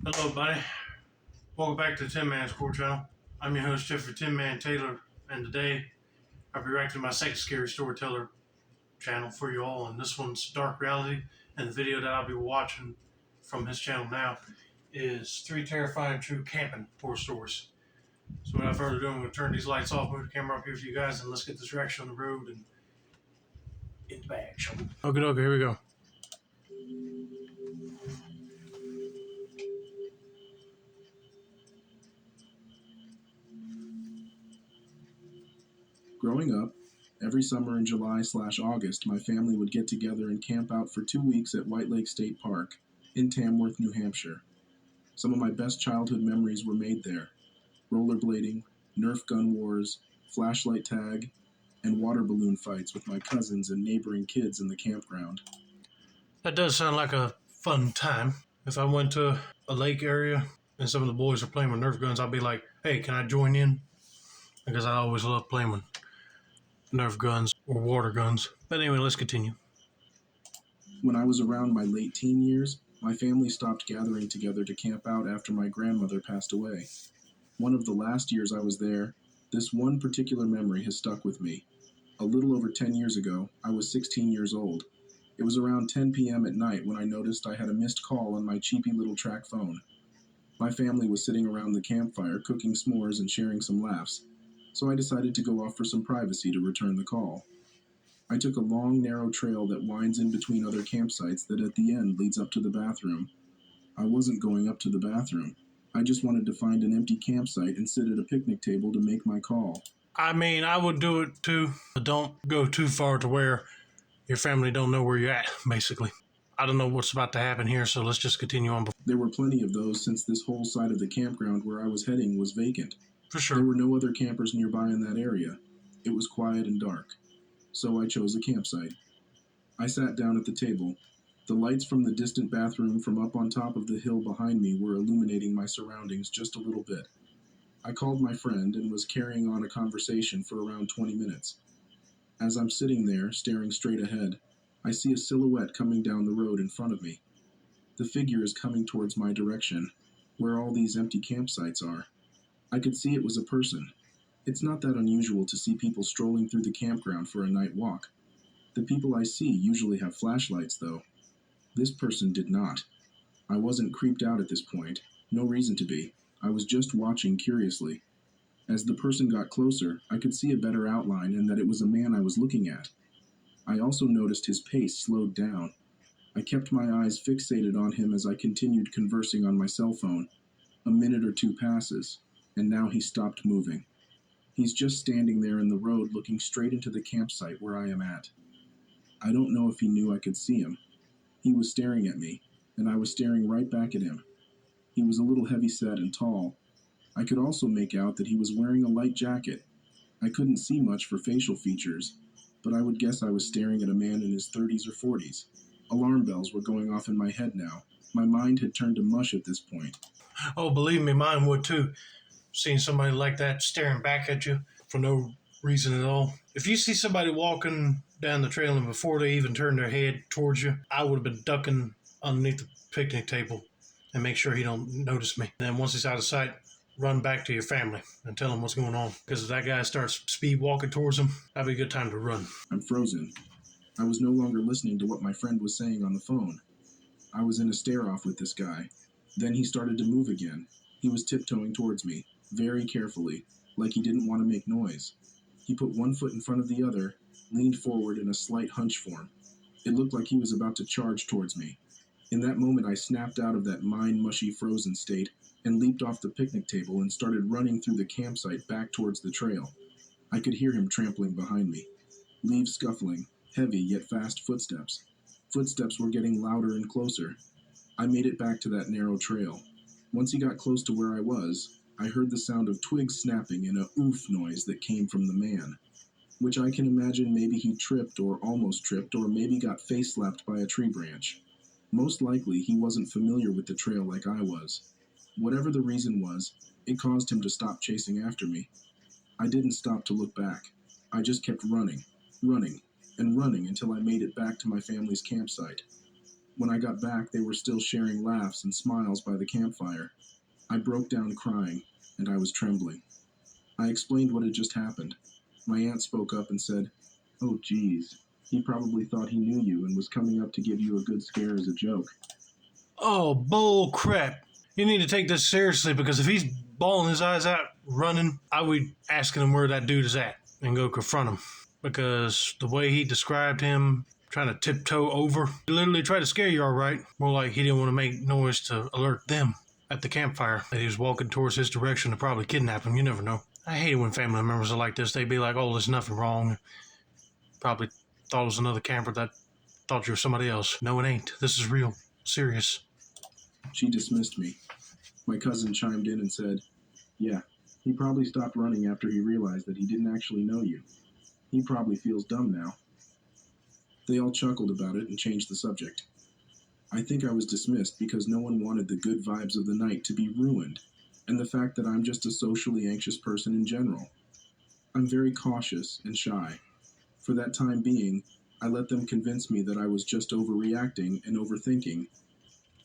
Hello, buddy. Welcome back to the Tin Man Score channel. I'm your host, Jeffrey Tin Man Taylor, and today I'll be reacting to my second scary storyteller channel for you all, and this one's Dark Reality, and the video that I'll be watching from his channel now is 3 Terrifying True Camping Horror Stories. So without further ado, I'm going to turn these lights off, move the camera up here for you guys, and let's get this reaction on the road and in the bag, shall we? Okay, here we go. Growing up, every summer in July/August, my family would get together and camp out for 2 weeks at White Lake State Park in Tamworth, New Hampshire. Some of my best childhood memories were made there. Rollerblading, Nerf gun wars, flashlight tag, and water balloon fights with my cousins and neighboring kids in the campground. That does sound like a fun time. If I went to a lake area and some of the boys are playing with Nerf guns, I'd be like, hey, can I join in? Because I always love playing with Nerf guns or water guns. But anyway, let's continue. When I was around my late teen years, my family stopped gathering together to camp out after my grandmother passed away. One of the last years I was there, this one particular memory has stuck with me. A little over 10 years ago, I was 16 years old. It was around 10 p.m. at night when I noticed I had a missed call on my cheapy little track phone. My family was sitting around the campfire cooking s'mores and sharing some laughs, so I decided to go off for some privacy to return the call. I took a long, narrow trail that winds in between other campsites that at the end leads up to the bathroom. I wasn't going up to the bathroom. I just wanted to find an empty campsite and sit at a picnic table to make my call. I mean, I would do it too, but don't go too far to where your family don't know where you're at, basically. I don't know what's about to happen here, so let's just continue on. There were plenty of those since this whole side of the campground where I was heading was vacant. For sure. There were no other campers nearby in that area. It was quiet and dark, so I chose a campsite. I sat down at the table. The lights from the distant bathroom from up on top of the hill behind me were illuminating my surroundings just a little bit. I called my friend and was carrying on a conversation for around 20 minutes. As I'm sitting there, staring straight ahead, I see a silhouette coming down the road in front of me. The figure is coming towards my direction, where all these empty campsites are. I could see it was a person. It's not that unusual to see people strolling through the campground for a night walk. The people I see usually have flashlights, though. This person did not. I wasn't creeped out at this point. No reason to be. I was just watching curiously. As the person got closer, I could see a better outline and that it was a man I was looking at. I also noticed his pace slowed down. I kept my eyes fixated on him as I continued conversing on my cell phone. A minute or two passes, and now he stopped moving. He's just standing there in the road looking straight into the campsite where I am at. I don't know if he knew I could see him. He was staring at me, and I was staring right back at him. He was a little heavy-set and tall. I could also make out that he was wearing a light jacket. I couldn't see much for facial features, but I would guess I was staring at a man in his 30s or 40s. Alarm bells were going off in my head now. My mind had turned to mush at this point. Oh, believe me, mine would too. Seeing somebody like that staring back at you for no reason at all. If you see somebody walking down the trail and before they even turn their head towards you, I would have been ducking underneath the picnic table and make sure he don't notice me. And then once he's out of sight, run back to your family and tell them what's going on. Because if that guy starts speed walking towards them, that'd be a good time to run. I'm frozen. I was no longer listening to what my friend was saying on the phone. I was in a stare-off with this guy. Then he started to move again. He was tiptoeing towards me, very carefully, like he didn't want to make noise. He put one foot in front of the other, leaned forward in a slight hunch form. It looked like he was about to charge towards me. In that moment, I snapped out of that mind-mushy frozen state and leaped off the picnic table and started running through the campsite back towards the trail. I could hear him trampling behind me. Leaves scuffling, heavy yet fast footsteps. Footsteps were getting louder and closer. I made it back to that narrow trail. Once he got close to where I was, I heard the sound of twigs snapping and a oof noise that came from the man, which I can imagine maybe he tripped or almost tripped or maybe got face-slapped by a tree branch. Most likely he wasn't familiar with the trail like I was. Whatever the reason was, it caused him to stop chasing after me. I didn't stop to look back. I just kept running, and running until I made it back to my family's campsite. When I got back, they were still sharing laughs and smiles by the campfire. I broke down crying, and I was trembling. I explained what had just happened. My aunt spoke up and said, "Oh, geez. He probably thought he knew you and was coming up to give you a good scare as a joke." Oh, bull crap. You need to take this seriously because if he's bawling his eyes out running, I would be asking him where that dude is at and go confront him. Because the way he described him trying to tiptoe over, he literally tried to scare you, all right. More like he didn't want to make noise to alert them at the campfire that he was walking towards his direction to probably kidnap him. You never know. I hate it when family members are like this. They'd be like, oh, there's nothing wrong. Probably thought it was another camper that thought you were somebody else. No, it ain't. This is real. Serious. She dismissed me. My cousin chimed in and said, "Yeah, he probably stopped running after he realized that he didn't actually know you. He probably feels dumb now." They all chuckled about it and changed the subject. I think I was dismissed because no one wanted the good vibes of the night to be ruined, and the fact that I'm just a socially anxious person in general. I'm very cautious and shy. For that time being, I let them convince me that I was just overreacting and overthinking.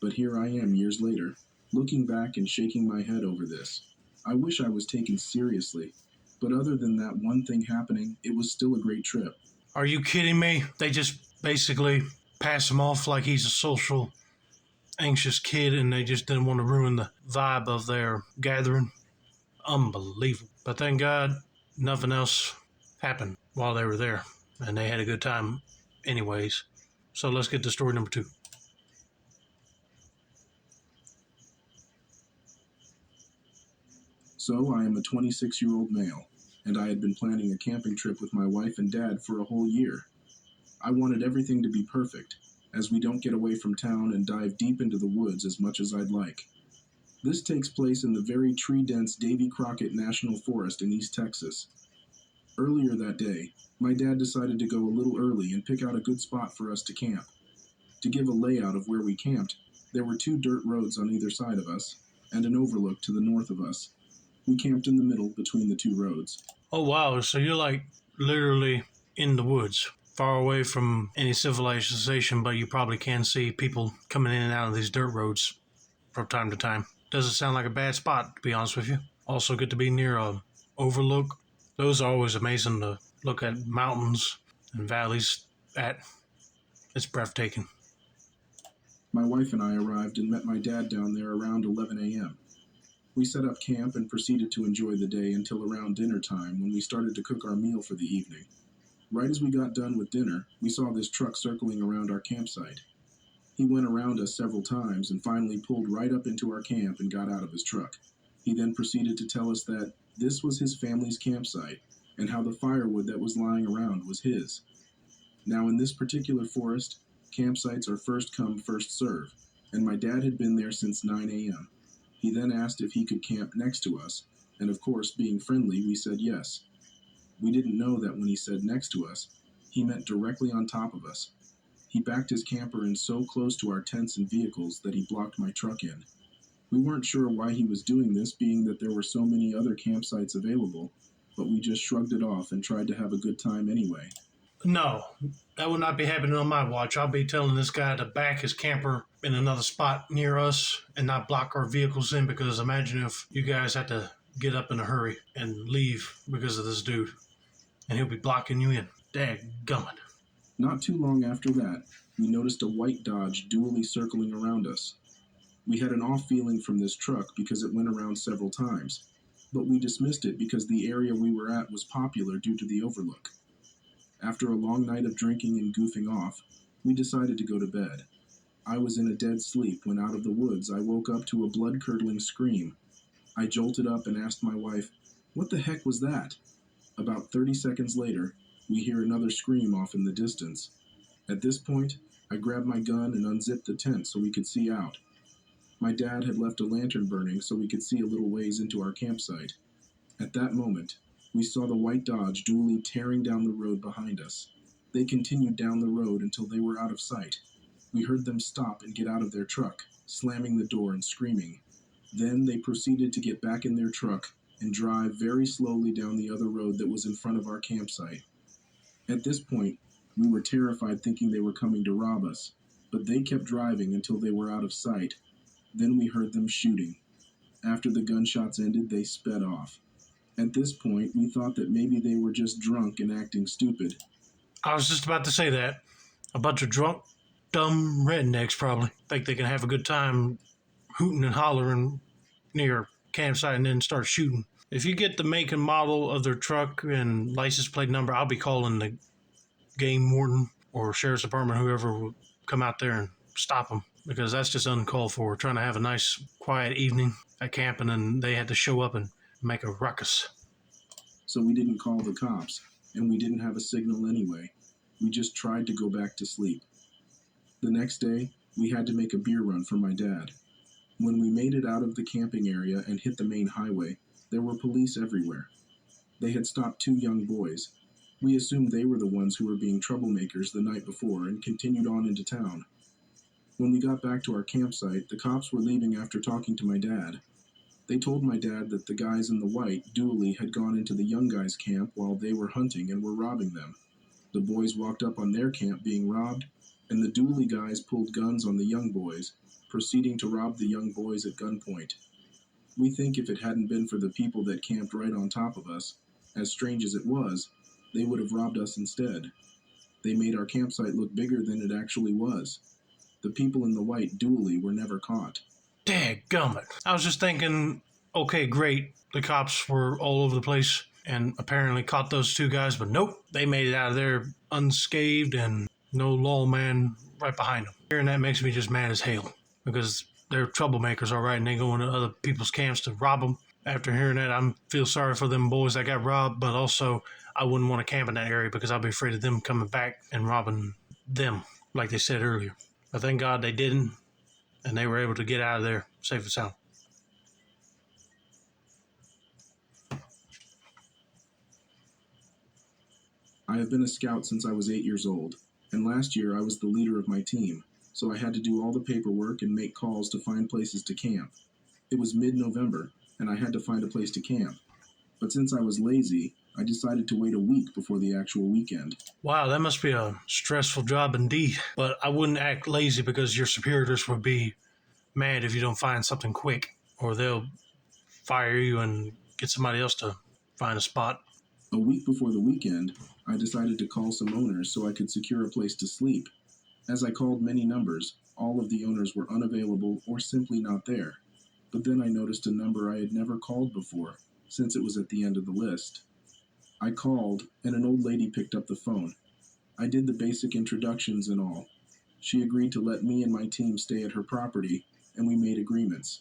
But here I am years later, looking back and shaking my head over this. I wish I was taken seriously, but other than that one thing happening, it was still a great trip. Are you kidding me? They just basically pass him off like he's a social, anxious kid and they just didn't want to ruin the vibe of their gathering. Unbelievable. But thank God nothing else happened while they were there and they had a good time anyways. So let's get to story number 2. So I am a 26-year-old male, and I had been planning a camping trip with my wife and dad for a whole year. I wanted everything to be perfect, as we don't get away from town and dive deep into the woods as much as I'd like. This takes place in the very tree-dense Davy Crockett National Forest in East Texas. Earlier that day, my dad decided to go a little early and pick out a good spot for us to camp. To give a layout of where we camped, there were 2 dirt roads on either side of us, and an overlook to the north of us. We camped in the middle between the 2 roads. Oh, wow. So you're like literally in the woods, far away from any civilization, but you probably can see people coming in and out of these dirt roads from time to time. Doesn't sound like a bad spot, to be honest with you. Also good to be near a overlook. Those are always amazing to look at mountains and valleys at. It's breathtaking. My wife and I arrived and met my dad down there around 11 a.m. We set up camp and proceeded to enjoy the day until around dinner time when we started to cook our meal for the evening. Right as we got done with dinner, we saw this truck circling around our campsite. He went around us several times and finally pulled right up into our camp and got out of his truck. He then proceeded to tell us that this was his family's campsite and how the firewood that was lying around was his. Now, in this particular forest, campsites are first come, first serve, and my dad had been there since 9 a.m. He then asked if he could camp next to us, and of course, being friendly, we said yes. We didn't know that when he said next to us, he meant directly on top of us. He backed his camper in so close to our tents and vehicles that he blocked my truck in. We weren't sure why he was doing this, being that there were so many other campsites available, but we just shrugged it off and tried to have a good time anyway. No, that will not be happening on my watch. I'll be telling this guy to back his camper in another spot near us and not block our vehicles in, because imagine if you guys had to get up in a hurry and leave because of this dude and he'll be blocking you in. Dadgummit. Not too long after that, we noticed a white Dodge dually circling around us. We had an off feeling from this truck because it went around several times, but we dismissed it because the area we were at was popular due to the overlook. After a long night of drinking and goofing off, we decided to go to bed. I was in a dead sleep when out of the woods I woke up to a blood-curdling scream. I jolted up and asked my wife, "What the heck was that?" About 30 seconds later, we hear another scream off in the distance. At this point, I grabbed my gun and unzipped the tent so we could see out. My dad had left a lantern burning so we could see a little ways into our campsite. At that moment, we saw the white Dodge dually tearing down the road behind us. They continued down the road until they were out of sight. We heard them stop and get out of their truck, slamming the door and screaming. Then they proceeded to get back in their truck and drive very slowly down the other road that was in front of our campsite. At this point, we were terrified thinking they were coming to rob us, but they kept driving until they were out of sight. Then we heard them shooting. After the gunshots ended, they sped off. At this point, we thought that maybe they were just drunk and acting stupid. I was just about to say that. A bunch of drunk, dumb rednecks probably think they can have a good time hooting and hollering near a campsite and then start shooting. If you get the make and model of their truck and license plate number, I'll be calling the game warden or sheriff's department, whoever will come out there and stop them, because that's just uncalled for. We're trying to have a nice, quiet evening at camp, and then they had to show up and make a ruckus. So we didn't call the cops, and we didn't have a signal anyway. We just tried to go back to sleep. The next day, we had to make a beer run for my dad. When we made it out of the camping area and hit the main highway, there were police everywhere. They had stopped 2 young boys. We assumed they were the ones who were being troublemakers the night before and continued on into town. When we got back to our campsite, the cops were leaving after talking to my dad. They told my dad that the guys in the white dually had gone into the young guys' camp while they were hunting and were robbing them. The boys walked up on their camp being robbed, and the dually guys pulled guns on the young boys, proceeding to rob the young boys at gunpoint. We think if it hadn't been for the people that camped right on top of us, as strange as it was, they would have robbed us instead. They made our campsite look bigger than it actually was. The people in the white dually were never caught. Dadgummit. I was just thinking, okay, great. The cops were all over the place and apparently caught those 2 guys, but nope. They made it out of there unscathed and no lawman right behind them. Hearing that makes me just mad as hell, because they're troublemakers, all right, and they go into other people's camps to rob them. After hearing that, I feel sorry for them boys that got robbed, but also I wouldn't want to camp in that area because I'd be afraid of them coming back and robbing them, like they said earlier. But thank God they didn't, and they were able to get out of there safe and sound. I have been a scout since I was 8 years old, and last year I was the leader of my team, so I had to do all the paperwork and make calls to find places to camp. It was mid-November, and I had to find a place to camp. But since I was lazy, I decided to wait a week before the actual weekend. Wow, that must be a stressful job indeed. But I wouldn't act lazy, because your superiors would be mad if you don't find something quick, or they'll fire you and get somebody else to find a spot. A week before the weekend, I decided to call some owners so I could secure a place to sleep. As I called many numbers, all of the owners were unavailable or simply not there. But then I noticed a number I had never called before, since it was at the end of the list. I called, and an old lady picked up the phone. I did the basic introductions and all. She agreed to let me and my team stay at her property, and we made agreements.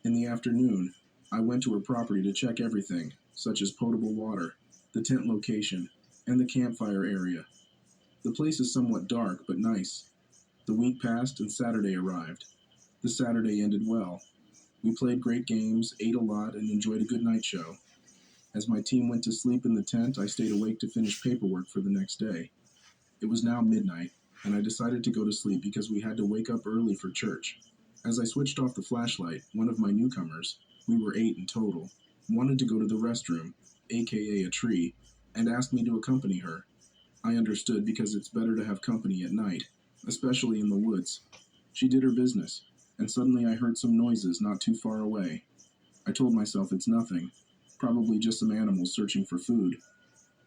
In the afternoon, I went to her property to check everything, such as potable water, the tent location, and the campfire area. The place is somewhat dark, but nice. The week passed, and Saturday arrived. The Saturday ended well. We played great games, ate a lot, and enjoyed a good night show. As my team went to sleep in the tent, I stayed awake to finish paperwork for the next day. It was now midnight, and I decided to go to sleep because we had to wake up early for church. As I switched off the flashlight, one of my newcomers, we were 8 in total, wanted to go to the restroom, aka a tree, and asked me to accompany her. I understood because it's better to have company at night, especially in the woods. She did her business, and suddenly I heard some noises not too far away. I told myself it's nothing, probably just some animals searching for food.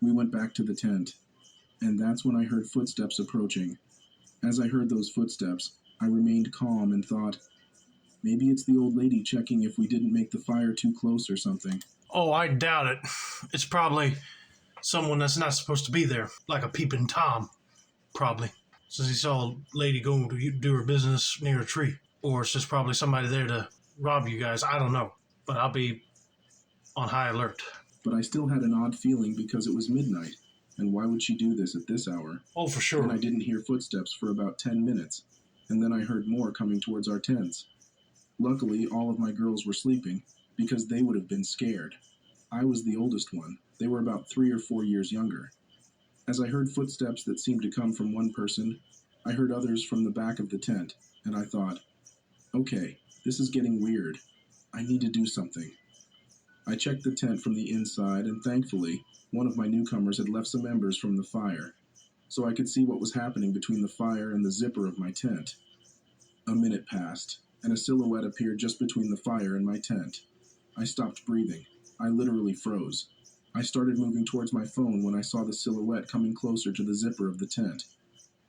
We went back to the tent, and that's when I heard footsteps approaching. As I heard those footsteps, I remained calm and thought, maybe it's the old lady checking if we didn't make the fire too close or something. Oh, I doubt it. It's probably someone that's not supposed to be there, like a peeping Tom, probably, since he saw a lady going to do her business near a tree. Or it's just probably somebody there to rob you guys. I don't know, but I'll be on high alert. But I still had an odd feeling because it was midnight, and why would she do this at this hour? Oh, for sure. And I didn't hear footsteps for about 10 minutes, and then I heard more coming towards our tents. Luckily, all of my girls were sleeping, because they would have been scared. I was the oldest one. They were about 3 or 4 years younger. As I heard footsteps that seemed to come from one person, I heard others from the back of the tent, and I thought, okay, this is getting weird. I need to do something. I checked the tent from the inside, and thankfully, one of my newcomers had left some embers from the fire. so I could see what was happening between the fire and the zipper of my tent. A minute passed, and a silhouette appeared just between the fire and my tent. I stopped breathing. I literally froze. I started moving towards my phone when I saw the silhouette coming closer to the zipper of the tent.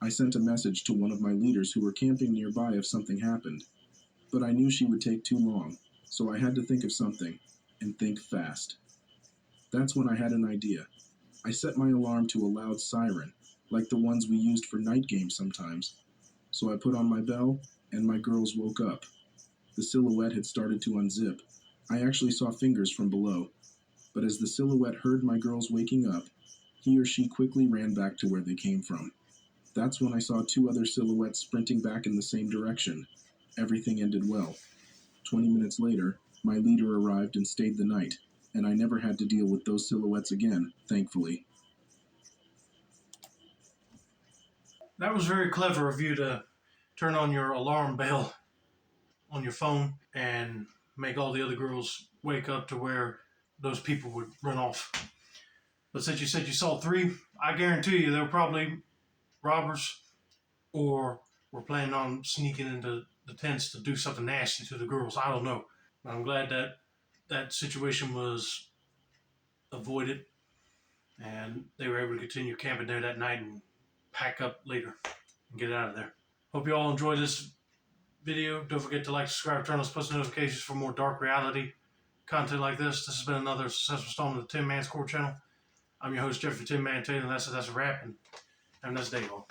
I sent a message to one of my leaders who were camping nearby if something happened, but I knew she would take too long, so I had to think of something, and think fast. That's when I had an idea. I set my alarm to a loud siren, like the ones we used for night games sometimes. So I put on my bell, and my girls woke up. The silhouette had started to unzip. I actually saw fingers from below, but as the silhouette heard my girls waking up, he or she quickly ran back to where they came from. That's when I saw two other silhouettes sprinting back in the same direction. Everything ended well. 20 minutes later, my leader arrived and stayed the night, and I never had to deal with those silhouettes again, thankfully. That was very clever of you to turn on your alarm bell on your phone and make all the other girls wake up to where those people would run off. But since you said you saw three, I guarantee you they were probably robbers or were planning on sneaking into the tents to do something nasty to the girls. I don't know. But I'm glad that that situation was avoided and they were able to continue camping there that night and pack up later and get out of there. Hope you all enjoyed this video. Don't forget to like, subscribe, turn on those post notifications for more dark reality content like this. This has been another successful installment of the Tin Man Score channel. I'm your host, Jeffrey Tin Man Taylor, and that's a wrap. And have a nice day, all.